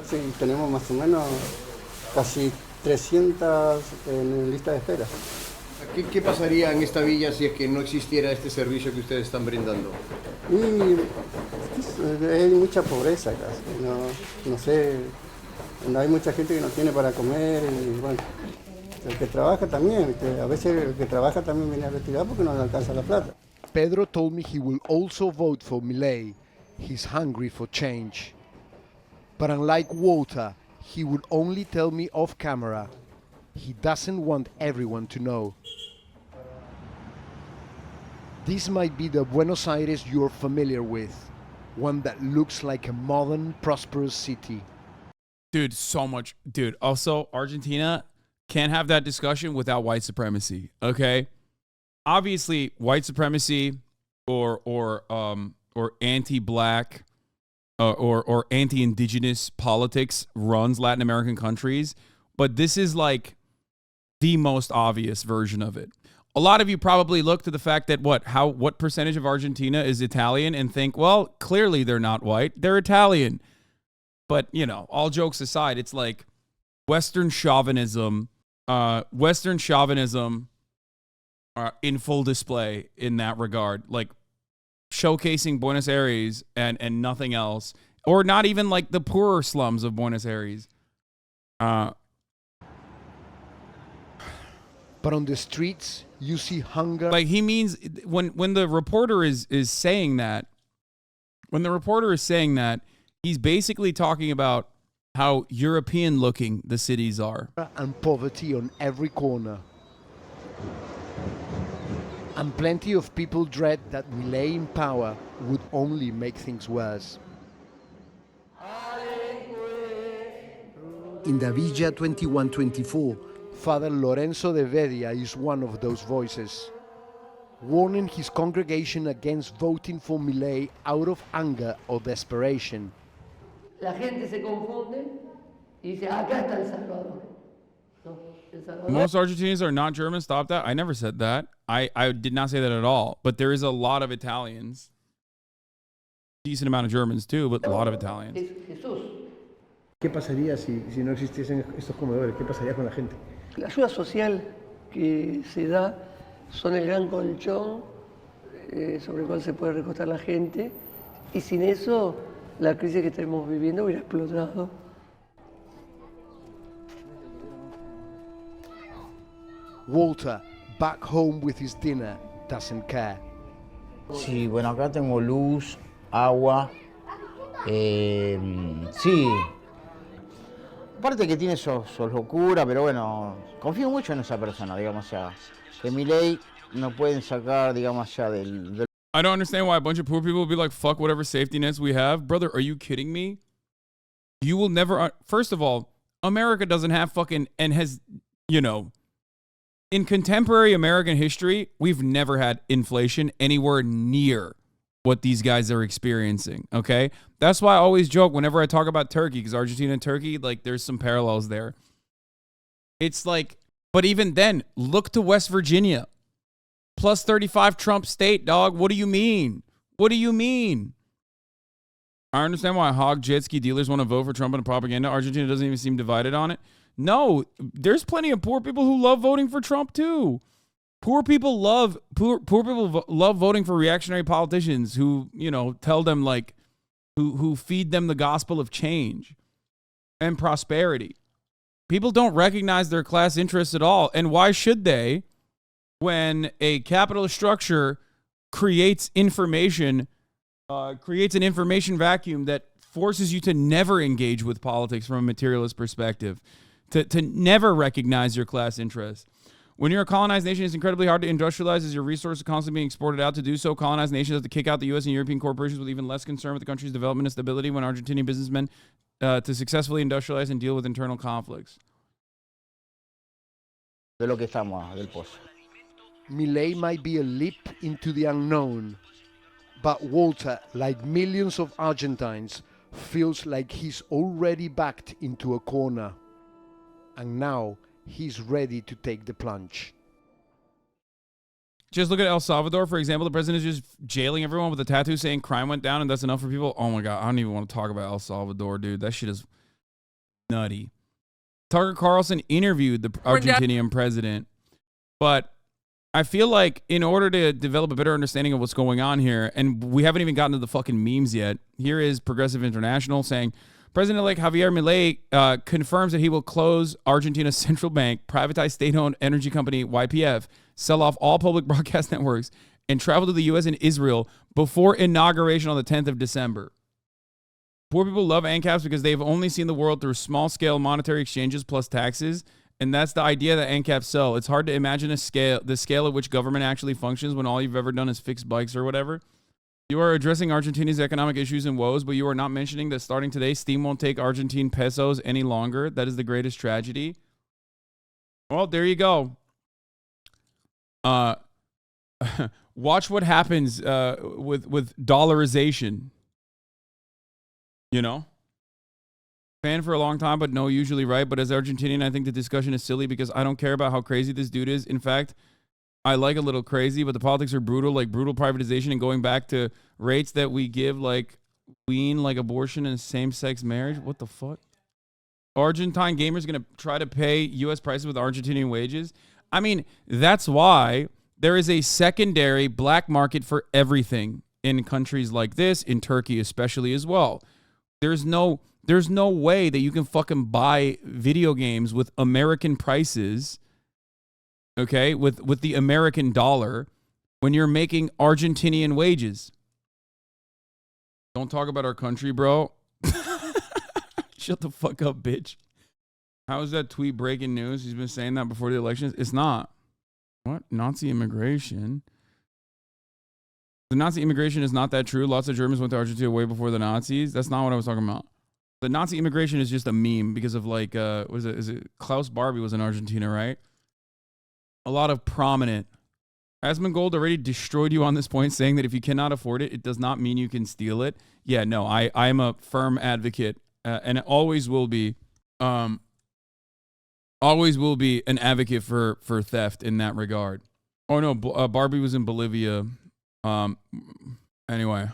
Sí, tenemos más o menos casi 300 en lista de espera. ¿Qué pasaría en esta villa si es que no existiera este servicio que ustedes están brindando? Y hay mucha pobreza acá, no sé, Hay mucha gente que no tiene para comer y bueno, el que trabaja también, que a veces el que trabaja también viene a retirar porque no le alcanza la plata. Pedro told me he will also vote for Milei. He's hungry for change. But unlike Walter, he would only tell me off camera. He doesn't want everyone to know. This might be the Buenos Aires you're familiar with, one that looks like a modern, prosperous city. Dude, so much. Dude, also, Argentina can't have that discussion without white supremacy, okay? Obviously, white supremacy or anti-black or anti-indigenous politics runs Latin American countries, but this is like the most obvious version of it. A lot of you probably look to the fact that what percentage of Argentina is Italian and think, well, clearly they're not white, they're Italian. But, you know, all jokes aside, it's like Western chauvinism in full display in that regard, like showcasing Buenos Aires and nothing else, or not even like the poorer slums of Buenos Aires. But on the streets, you see hunger. Like he means when the reporter is saying that, he's basically talking about how European looking the cities are. And poverty on every corner. And plenty of people dread that Milei in power would only make things worse. In the Villa 2124, Father Lorenzo de Vedia is one of those voices, warning his congregation against voting for Milei out of anger or desperation. La gente se confunde y dice, acá está El Salvador. No, El Salvador. Most Argentinians are not German. Stop that. I never said that. I did not say that at all. But there is a lot of Italians. Decent amount of Germans too, but a lot of Italians. Jesús. ¿Qué pasaría si no existiesen estos comedores? ¿Qué pasaría con la gente? La ayuda social que se da son el gran colchón sobre el cual se puede recostar la gente, y sin eso la crisis que estamos viviendo hubiera explotado. Walter, back home with his dinner, doesn't care. Sí, bueno, acá tengo luz, agua, sí. Aparte que tiene su locura, pero bueno, confío mucho en esa persona, digamos, o sea, que Milei no pueden sacar, digamos, ya del... I don't understand why a bunch of poor people will be like, fuck whatever safety nets we have. Brother, are you kidding me? You will never... First of all, America doesn't have fucking... And has, you know... In contemporary American history, we've never had inflation anywhere near what these guys are experiencing, okay? That's why I always joke whenever I talk about Turkey, because Argentina and Turkey, like, there's some parallels there. It's like, but even then, look to West Virginia. Plus 35 Trump state, dog. What do you mean? What do you mean? I understand why hog jet ski dealers want to vote for Trump and propaganda. Argentina doesn't even seem divided on it. No, there's plenty of poor people who love voting for Trump too. Poor people love voting for reactionary politicians who, you know, tell them like, who feed them the gospel of change and prosperity. People don't recognize their class interests at all. And why should they, when a capitalist structure creates an information vacuum that forces you to never engage with politics from a materialist perspective, to never recognize your class interests. When you're a colonized nation, it's incredibly hard to industrialize as your resources are constantly being exported out. To do so, colonized nations have to kick out the U.S. and European corporations with even less concern with the country's development and stability when Argentinian businessmen to successfully industrialize and deal with internal conflicts. De lo que estamos, del pozo. Milei might be a leap into the unknown, but Walter, like millions of Argentines, feels like he's already backed into a corner. And now he's ready to take the plunge. Just look at El Salvador, for example. The president is just jailing everyone with a tattoo saying crime went down and that's enough for people. Oh my God, I don't even want to talk about El Salvador, dude. That shit is nutty. Tucker Carlson interviewed the Argentinian president, but I feel like in order to develop a better understanding of what's going on here, and we haven't even gotten to the fucking memes yet, here is Progressive International saying, President-elect Javier Milei confirms that he will close Argentina's central bank, privatize state-owned energy company YPF, sell off all public broadcast networks, and travel to the U.S. and Israel before inauguration on the 10th of December. Poor people love ANCAPs because they've only seen the world through small-scale monetary exchanges plus taxes, and that's the idea that ANCAPs sell. It's hard to imagine the scale at which government actually functions when all you've ever done is fix bikes or whatever. You are addressing Argentina's economic issues and woes, but you are not mentioning that starting today, steam won't take Argentine pesos any longer. That is the greatest tragedy. Well, there you go. Watch what happens with dollarization. You know? Fan for a long time, but no, usually right. But as Argentinian, I think the discussion is silly because I don't care about how crazy this dude is. In fact, I like a little crazy, but the politics are brutal, like brutal privatization and going back to rates that we give, like wean, like abortion and same-sex marriage. What the fuck? Argentine gamers going to try to pay U.S. prices with Argentinian wages? I mean, that's why there is a secondary black market for everything in countries like this, in Turkey especially as well. There's no way that you can fucking buy video games with American prices, okay, with the American dollar when you're making Argentinian wages. Don't talk about our country, bro. Shut the fuck up, bitch. How is that tweet breaking news? He's been saying that before the elections. It's not. What? Nazi immigration? The Nazi immigration is not that true. Lots of Germans went to Argentina way before the Nazis. That's not what I was talking about. The Nazi immigration is just a meme because of like, is it Klaus Barbie was in Argentina, right? A lot of prominent. Asmongold already destroyed you on this point, saying that if you cannot afford it, it does not mean you can steal it. Yeah, no, I am a firm advocate, and it always will be an advocate for theft in that regard. Oh no, Barbie was in Bolivia. Anyway.